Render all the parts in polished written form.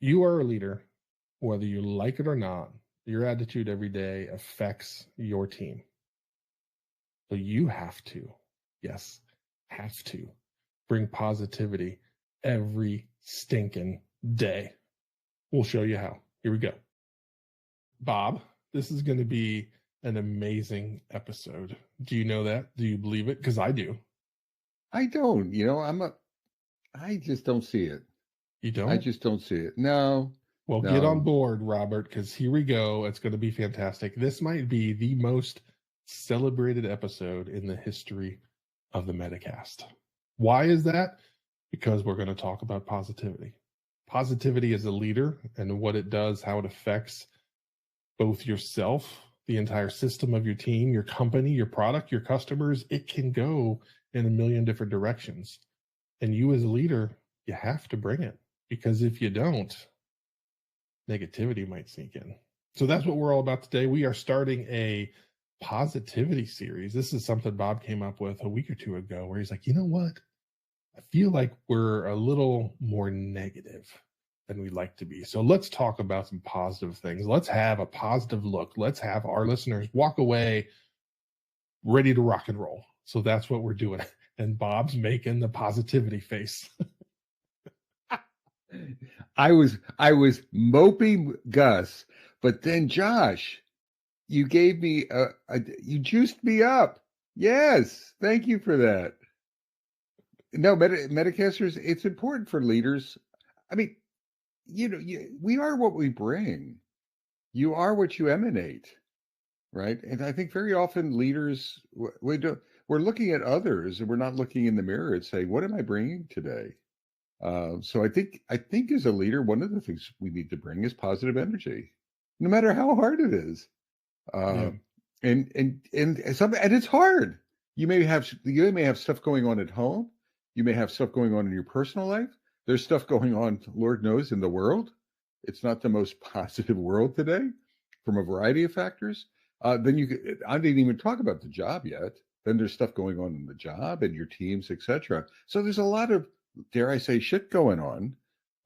You are a leader, whether you like it or not. Your attitude every day affects your team. So you have to, yes, have to bring positivity every stinking day. We'll show you how. Here we go. Bob, this is going to be an amazing episode. Do you know that? Do you believe it? Because I do. I don't. I just don't see it. You I don't? just don't see it. No, Well, get on no. board, Robert, because here we go. It's going to be fantastic. This might be the most celebrated episode in the history of the Metacast. Why is that? Because we're going to talk about positivity. Positivity as a leader and what it does, how it affects both yourself, the entire system of your team, your company, your product, your customers. It can go in a million different directions. And you as a leader, you have to bring it, because if you don't, negativity might sneak in. So that's what we're all about today. We are starting a positivity series. This is something Bob came up with a week or two ago, where he's like, you know what? I feel like we're a little more negative than we'd like to be. So let's talk about some positive things. Let's have a positive look. Let's have our listeners walk away ready to rock and roll. So that's what we're doing. And Bob's making the positivity face. I was moping Gus, but then Josh, you gave me you juiced me up. Yes, thank you for that. No, Metacasters, it's important for leaders. I mean, we are what we bring. You are what you emanate, right? And I think very often leaders we're looking at others and we're not looking in the mirror and saying, "What am I bringing today?" So I think as a leader, one of the things we need to bring is positive energy, no matter how hard it is. Yeah. And it's hard. You may have stuff going on at home. You may have stuff going on in your personal life. There's stuff going on, Lord knows, in the world. It's not the most positive world today, from a variety of factors. I didn't even talk about the job yet. Then there's stuff going on in the job and your teams, etc. So there's a lot of, dare I say, shit going on.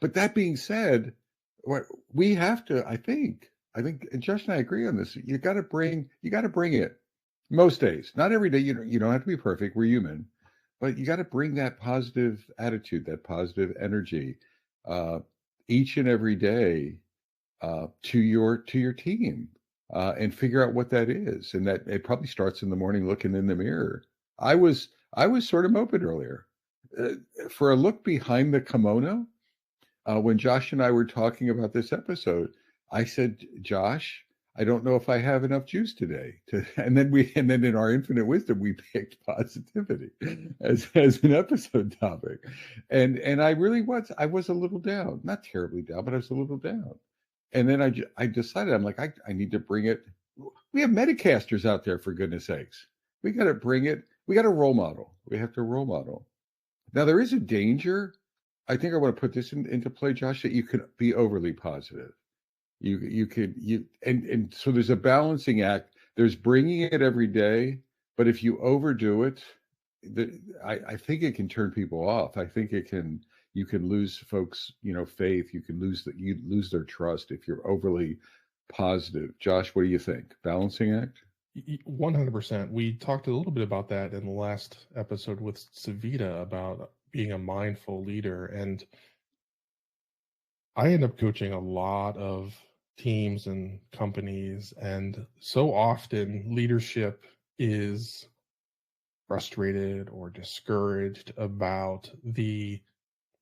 But that being said, what we have to, I think and Josh and I agree on this. You got to bring it most days, not every day. You don't have to be perfect. We're human, but you got to bring that positive attitude, that positive energy, each and every day, to your team, and figure out what that is. And that it probably starts in the morning, looking in the mirror. I was sort of moping earlier, for a look behind the kimono. When Josh and I were talking about this episode, I said, Josh, I don't know if I have enough juice today. And then in our infinite wisdom, we picked positivity as an episode topic. And I was a little down, not terribly down, but I was a little down. And then I decided, I'm like, I need to bring it. We have Metacasters out there, for goodness sakes. We got to bring it. We got a role model. We have to role model. Now, there is a danger. I think I want to put this into play, Josh, that you can be overly positive. And so there's a balancing act. There's bringing it every day, but if you overdo it, I think it can turn people off. I think you can lose folks, faith. You lose their trust if you're overly positive. Josh, what do you think? Balancing act? 100%. We talked a little bit about that in the last episode with Savita about being a mindful leader. And I end up coaching a lot of teams and companies. And so often leadership is frustrated or discouraged about the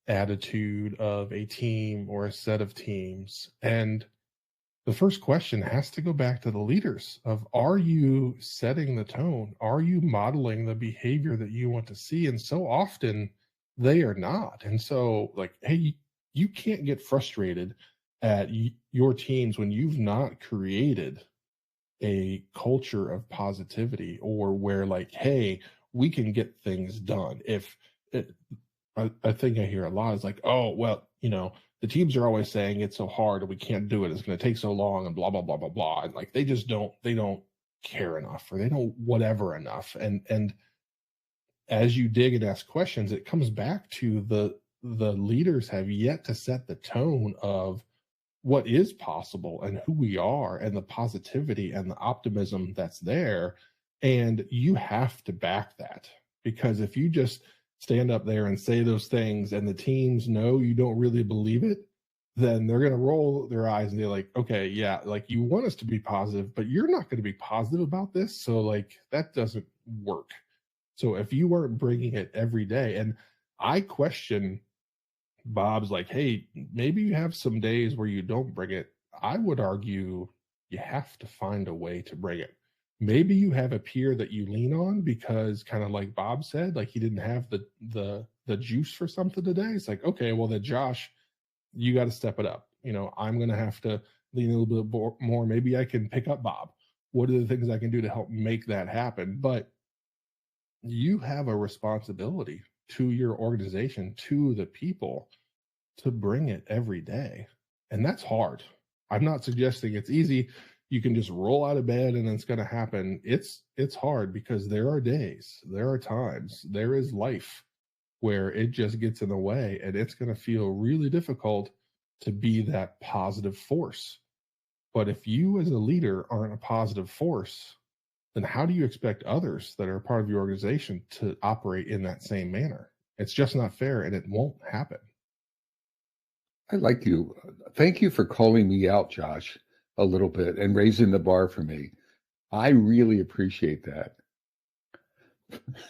attitude of a team or a set of teams. And the first question has to go back to the leaders of, are you setting the tone? Are you modeling the behavior that you want to see? And so often they are not. And so, like, hey, you can't get frustrated at your teams when you've not created a culture of positivity, or where, like, hey, we can get things done. I think I hear a lot is like, oh, well, the teams are always saying it's so hard and we can't do it. It's going to take so long and blah, blah, blah, blah, blah. And like, they don't care enough, or they don't whatever enough. And as you dig and ask questions, it comes back to the leaders have yet to set the tone of what is possible and who we are and the positivity and the optimism that's there. And you have to back that, because if you just stand up there and say those things and the teams know you don't really believe it, then they're going to roll their eyes and they're like, okay, yeah, like you want us to be positive, but you're not going to be positive about this. So, like, that doesn't work. So, if you weren't bringing it every day, and I question Bob's like, hey, maybe you have some days where you don't bring it. I would argue you have to find a way to bring it. Maybe you have a peer that you lean on because, kind of like Bob said, like he didn't have the juice for something today. It's like, okay, well then Josh, you got to step it up. I'm going to have to lean a little bit more. Maybe I can pick up Bob. What are the things I can do to help make that happen? But you have a responsibility to your organization, to the people, to bring it every day. And that's hard. I'm not suggesting it's easy. You can just roll out of bed and it's going to happen. It's hard because there are days, there are times, there is life where it just gets in the way, and it's going to feel really difficult to be that positive force. But if you as a leader aren't a positive force, then how do you expect others that are part of your organization to operate in that same manner? It's just not fair, and it won't happen. I like you. Thank you for calling me out, Josh, a little bit and raising the bar for me. I really appreciate that.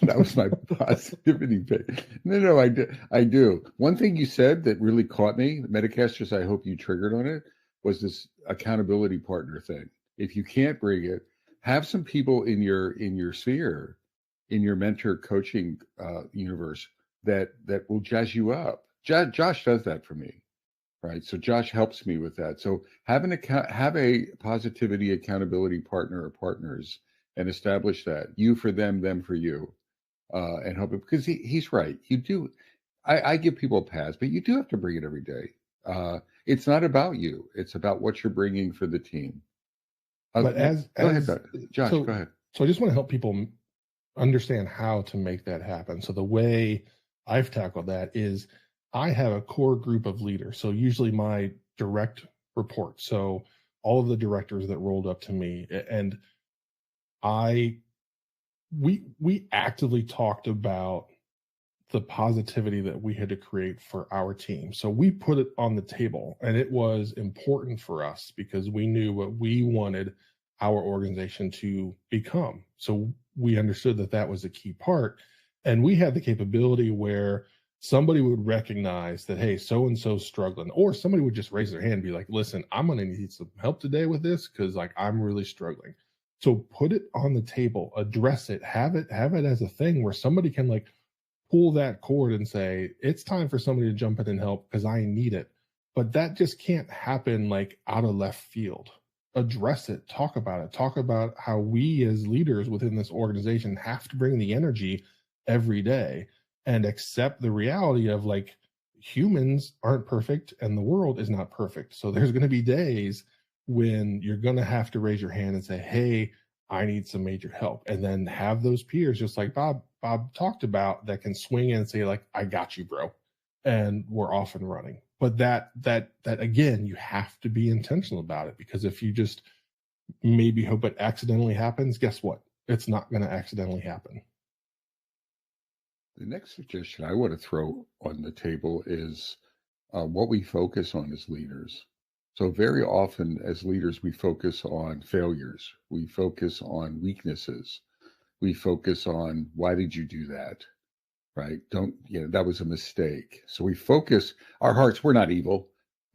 That was my positivity bit. No, I do. One thing you said that really caught me, Metacasters, I hope you triggered on it, was this accountability partner thing. If you can't bring it, have some people in your sphere, in your mentor coaching universe that will jazz you up. Josh does that for me, right? So Josh helps me with that. So have a positivity accountability partner or partners, and establish that, you for them, them for you, and help it, because he's right. You do. I give people a pass, but you do have to bring it every day. It's not about you. It's about what you're bringing for the team. But go ahead, Josh. So, go ahead. So I just want to help people understand how to make that happen. So the way I've tackled that is I have a core group of leaders. So usually my direct report. So all of the directors that rolled up to me, and we actively talked about the positivity that we had to create for our team. So we put it on the table, and it was important for us because we knew what we wanted our organization to become. So we understood that that was a key part, and we had the capability where somebody would recognize that, hey, so-and-so struggling, or somebody would just raise their hand and be like, listen, I'm going to need some help today with this because, like, I'm really struggling. So put it on the table, address it, have it as a thing where somebody can, like, pull that cord and say, it's time for somebody to jump in and help because I need it. But that just can't happen like out of left field. Address it, talk about how we as leaders within this organization have to bring the energy every day and accept the reality of, like, humans aren't perfect and the world is not perfect. So there's going to be days when you're going to have to raise your hand and say, hey, I need some major help. And then have those peers, just like Bob talked about, that can swing in and say, like, I got you, bro. And we're off and running. But that again, you have to be intentional about it, because if you just maybe hope it accidentally happens, guess what? It's not going to accidentally happen. The next suggestion I want to throw on the table is what we focus on as leaders. So very often as leaders, we focus on failures. We focus on weaknesses. We focus on, why did you do that? Right? That was a mistake. So we focus our hearts. We're not evil.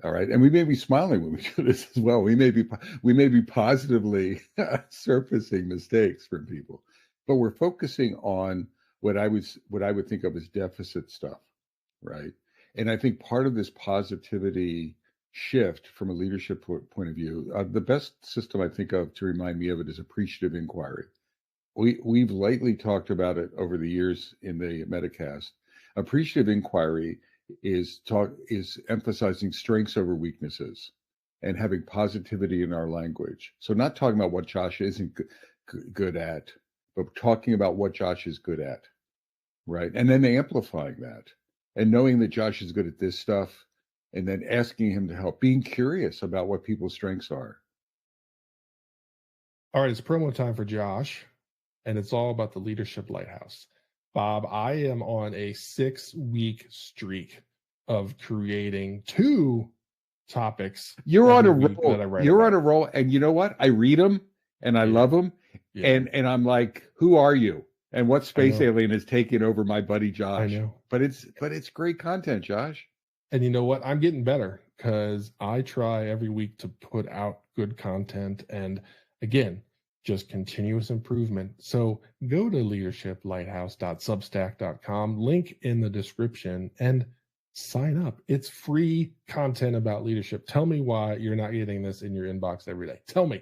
All right. And we may be smiling when we do this as well. We may be positively surfacing mistakes from people, but we're focusing on what I would think of as deficit stuff. Right. And I think part of this positivity shift from a leadership point of view, the best system I think of to remind me of it is appreciative inquiry. We've lately talked about it over the years in the Metacast. Appreciative inquiry is emphasizing strengths over weaknesses and having positivity in our language. So not talking about what Josh isn't good at, but talking about what Josh is good at, right? And then amplifying that. And knowing that Josh is good at this stuff, and then asking him to help, being curious about what people's strengths are. All right, it's promo time for Josh, and it's all about the Leadership Lighthouse. Bob, I am on a 6-week streak of creating 2 topics. You're on a every week roll. that I write You're about. on a roll, and you know what? I read them and I Yeah. love them, Yeah. and I'm like, who are you? And what space know. alien is taking over my buddy I Josh? know. But it's great content, Josh. And you know what? I'm getting better because I try every week to put out good content. And again, just continuous improvement. So go to leadershiplighthouse.substack.com, link in the description, and sign up. It's free content about leadership. Tell me why you're not getting this in your inbox every day. Tell me.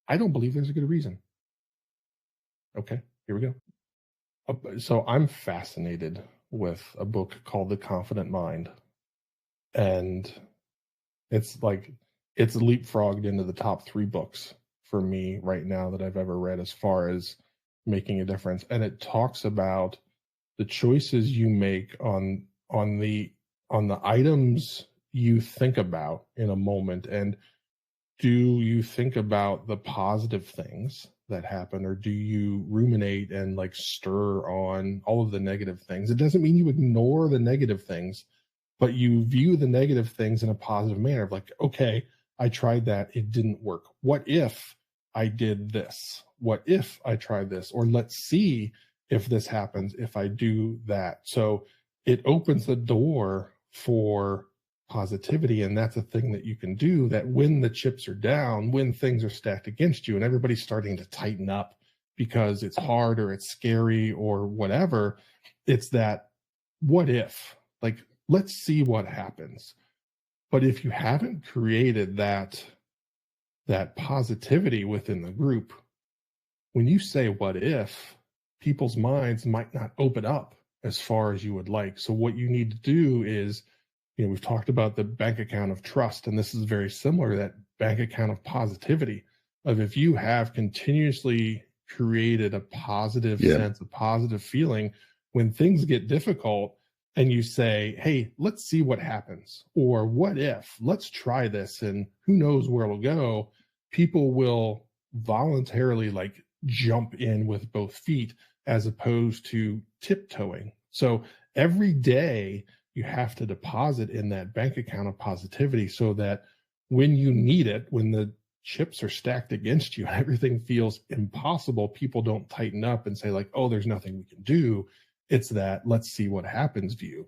I don't believe there's a good reason. Okay, here we go. So I'm fascinated with a book called The Confident Mind. And it's leapfrogged into the top 3 books for me right now that I've ever read as far as making a difference. And it talks about the choices you make on the items you think about in a moment. And do you think about the positive things that happen, or do you ruminate and like stir on all of the negative things? It doesn't mean you ignore the negative things, but you view the negative things in a positive manner of like, okay, I tried that, it didn't work. What if I did this? What if I tried this? Or let's see if this happens if I do that. So it opens the door for positivity. And that's a thing that you can do, that when the chips are down, when things are stacked against you and everybody's starting to tighten up because it's hard or it's scary or whatever, it's that what if, like, let's see what happens. But if you haven't created that positivity within the group, when you say what if, people's minds might not open up as far as you would like. So what you need to do is, we've talked about the bank account of trust, and this is very similar to that bank account of positivity, of if you have continuously created a positive sense, a positive feeling, when things get difficult and you say, hey, let's see what happens, or what if, let's try this, and who knows where it'll go, people will voluntarily like jump in with both feet as opposed to tiptoeing. So every day you have to deposit in that bank account of positivity so that when you need it, when the chips are stacked against you and everything feels impossible, people don't tighten up and say like, oh, there's nothing we can do. It's that let's see what happens view.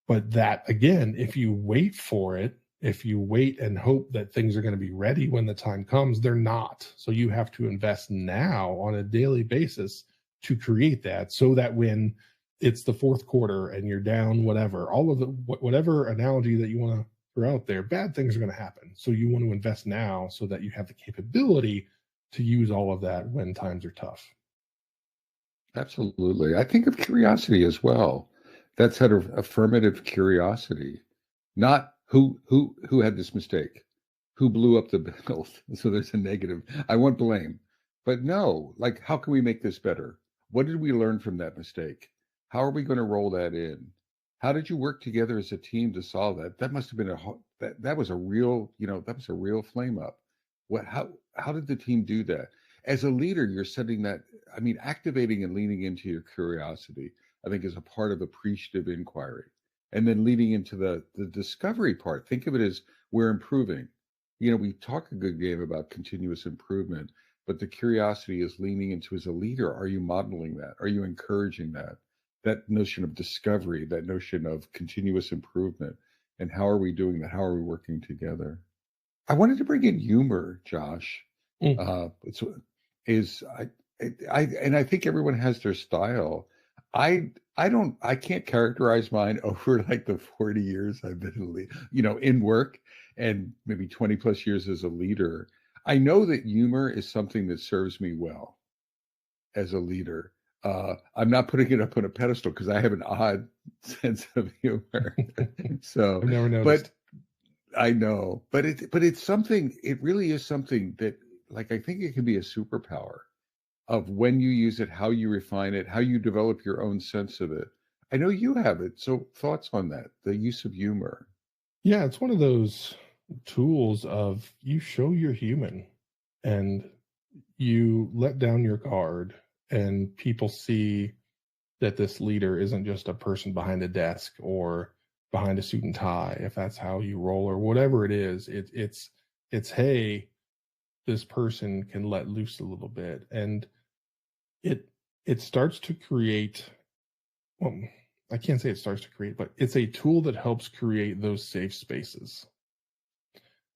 But that, again, if you wait for it, if you wait and hope that things are going to be ready when the time comes, they're not. So you have to invest now on a daily basis to create that, so that when it's the 4th quarter and you're down, whatever, all of the, whatever analogy that you want to throw out there, bad things are going to happen. So you want to invest now so that you have the capability to use all of that when times are tough. Absolutely. I think of curiosity as well. That's sort of affirmative curiosity, not who had this mistake, who blew up the build. So there's a negative. I want blame, but no, like, how can we make this better? What did we learn from that mistake? How are we going to roll that in? How did you work together as a team to solve that? That must have been that was a real, that was a real flame up. How did the team do that? As a leader, you're setting that, activating and leaning into your curiosity, I think, is a part of appreciative inquiry. And then leading into the discovery part, think of it as we're improving. We talk a good game about continuous improvement, but the curiosity is leaning into, as a leader, are you modeling that? Are you encouraging that? That notion of discovery, that notion of continuous improvement, and how are we doing that? How are we working together? I wanted to bring in humor, Josh. I think everyone has their style. I can't characterize mine over like the 40 years I've been in work, and maybe 20 plus years as a leader. I know that humor is something that serves me well as a leader. I'm not putting it up on a pedestal because I have an odd sense of humor. So I've never noticed. But I know, but it's something, it really is something that, like, I think it can be a superpower of when you use it, how you refine it, how you develop your own sense of it. I know you have it. So thoughts on that, the use of humor. Yeah, it's one of those tools of you show you're human and you let down your guard, and people see that this leader isn't just a person behind a desk or behind a suit and tie, if that's how you roll or whatever it is. It's hey, this person can let loose a little bit, and it it starts to create, well, I can't say it starts to create, but it's a tool that helps create those safe spaces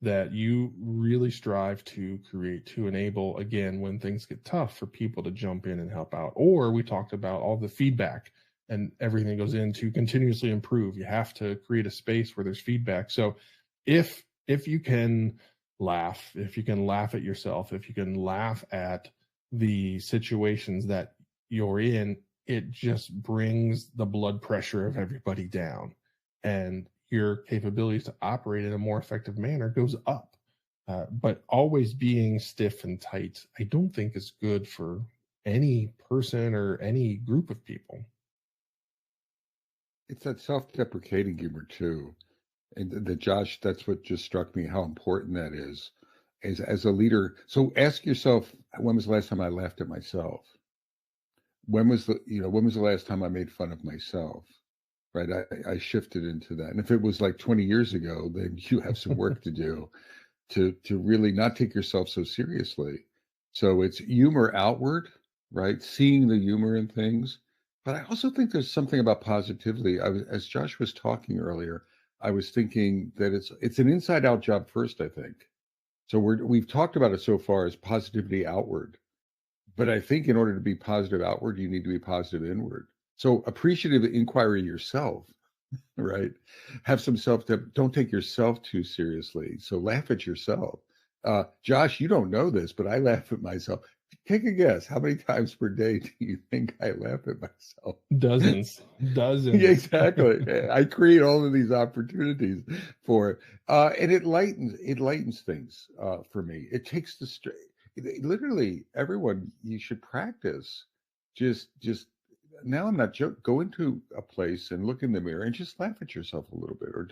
that you really strive to create, to enable, again, when things get tough, for people to jump in and help out. Or we talked about all the feedback and everything goes in to continuously improve. You have to create a space where there's feedback. So if you can laugh, if you can laugh at yourself, if you can laugh at the situations that you're in, it just brings the blood pressure of everybody down, and your capabilities to operate in a more effective manner goes up. But always being stiff and tight, I don't think is good for any person or any group of people. It's that self-deprecating humor too. And the Josh, that's what just struck me, how important that is as a leader. So ask yourself, when was the last time I laughed at myself? When was the last time I made fun of myself? Right. I shifted into that. And if it was like 20 years ago, then you have some work to do to really not take yourself so seriously. So it's humor outward, right? Seeing the humor in things. But I also think there's something about positivity. As Josh was talking earlier, I was thinking that it's an inside out job first, I think. So we've talked about it so far as positivity outward. But I think in order to be positive outward, you need to be positive inward. So appreciative inquiry yourself, right? Have some don't take yourself too seriously. So laugh at yourself. Josh, you don't know this, but I laugh at myself. Take a guess. How many times per day do you think I laugh at myself? Dozens. Yeah, exactly. I create all of these opportunities for it. And it lightens things for me. It takes the stress. Literally, everyone, you should practice. Just now, I'm not joking. Go into a place and look in the mirror and just laugh at yourself a little bit, or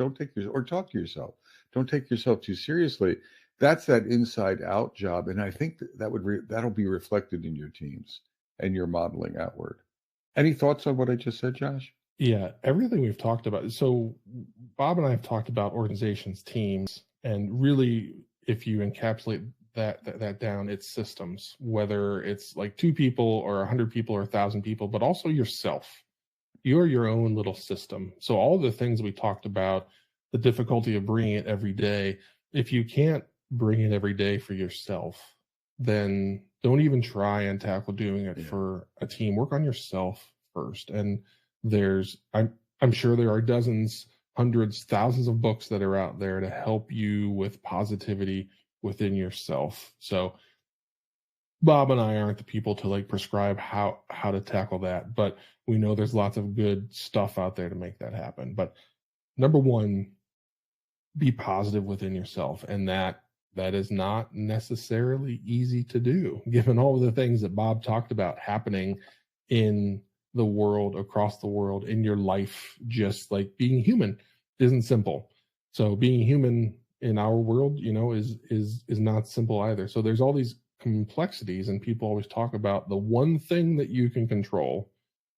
or talk to yourself. Don't take yourself too seriously. That's that inside out job, and I think that'll be reflected in your teams and your modeling outward. Any thoughts on what I just said, Josh? Yeah, everything we've talked about. So Bob and I have talked about organizations, teams, and really, if you encapsulate that down, it's systems, whether it's like 2 people or 100 people or 1,000 people, but also yourself. You're your own little system. So all the things we talked about, the difficulty of bringing it every day, if you can't bring it every day for yourself, then don't even try and tackle doing it for a team. Work on yourself first. And I'm sure there are dozens, hundreds, thousands of books that are out there to help you with positivity within yourself. So Bob and I aren't the people to like prescribe how to tackle that, but we know there's lots of good stuff out there to make that happen. But number one, be positive within yourself, and that is not necessarily easy to do, given all of the things that Bob talked about happening in the world, across the world, in your life. Just like being human isn't simple. So being human in our world, is not simple either. So there's all these complexities, and people always talk about the one thing that you can control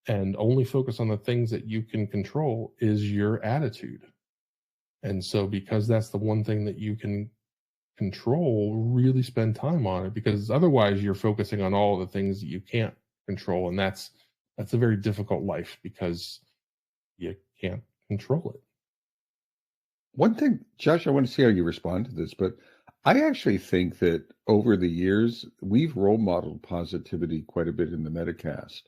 and only focus on the things that you can control is your attitude. And so because that's the one thing that you can control, really spend time on it, because otherwise you're focusing on all the things that you can't control, and that's a very difficult life because you can't control it. One thing, Josh, I want to see how you respond to this, but I actually think that over the years, we've role modeled positivity quite a bit in the Metacast.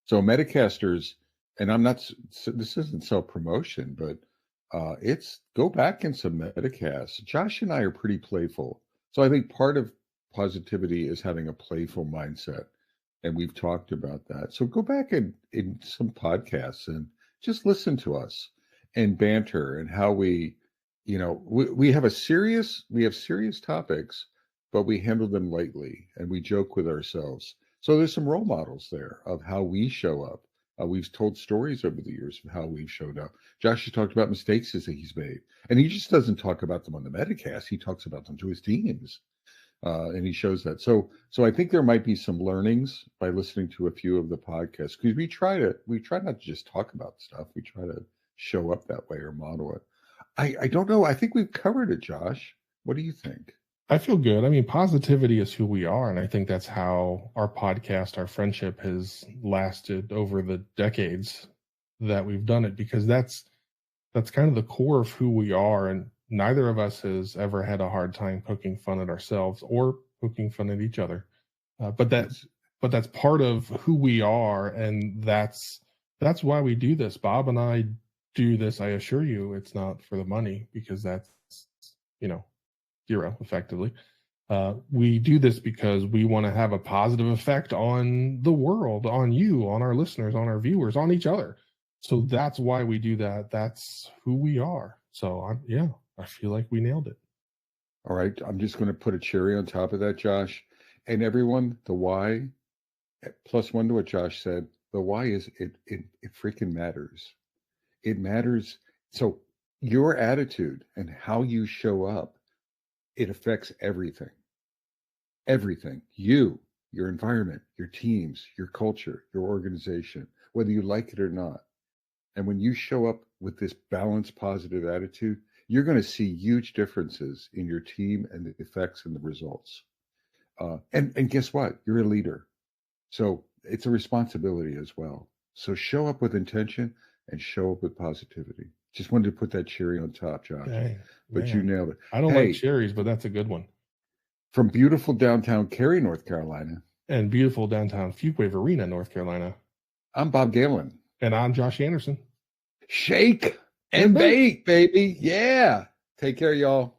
So Metacasters, and this isn't self-promotion, but it's go back in some Metacasts. Josh and I are pretty playful. So I think part of positivity is having a playful mindset. And we've talked about that. So go back in some podcasts and just listen to us and banter and how we have serious topics, but we handle them lightly and we joke with ourselves. So there's some role models there of how we show up We've told stories over the years of how we've showed up. Josh has talked about mistakes that he's made, and he just doesn't talk about them on the Metacast. He talks about them to his teams, and he shows that. So I think there might be some learnings by listening to a few of the podcasts, because we try not to just talk about stuff. We try to show up that way or model it. I don't know. I think we've covered it, Josh. What do you think? I feel good. I mean, positivity is who we are. And I think that's how our podcast, our friendship has lasted over the decades that we've done it, because that's kind of the core of who we are. And neither of us has ever had a hard time poking fun at ourselves or poking fun at each other. But that's part of who we are. And that's why we do this. Bob and I do this. I assure you, it's not for the money, because that's, zero effectively. We do this because we want to have a positive effect on the world, on you, on our listeners, on our viewers, on each other. So that's why we do that. That's who we are. So I feel like we nailed it. All right. I'm just going to put a cherry on top of that, Josh. And everyone, the why, +1 to what Josh said, the why is it freaking matters. It matters. So your attitude and how you show up, it affects everything. Everything. You, your environment, your teams, your culture, your organization, whether you like it or not. And when you show up with this balanced, positive attitude, you're going to see huge differences in your team and the effects and the results. And guess what? You're a leader. So it's a responsibility as well. So show up with intention and show up with positivity. Just wanted to put that cherry on top, Josh. Dang, but man. You nailed it. I don't like cherries, but that's a good one. From beautiful downtown Cary, North Carolina. And beautiful downtown Fuquay Arena, North Carolina. I'm Bob Galen. And I'm Josh Anderson. Shake and bake, baby. Yeah. Take care, y'all.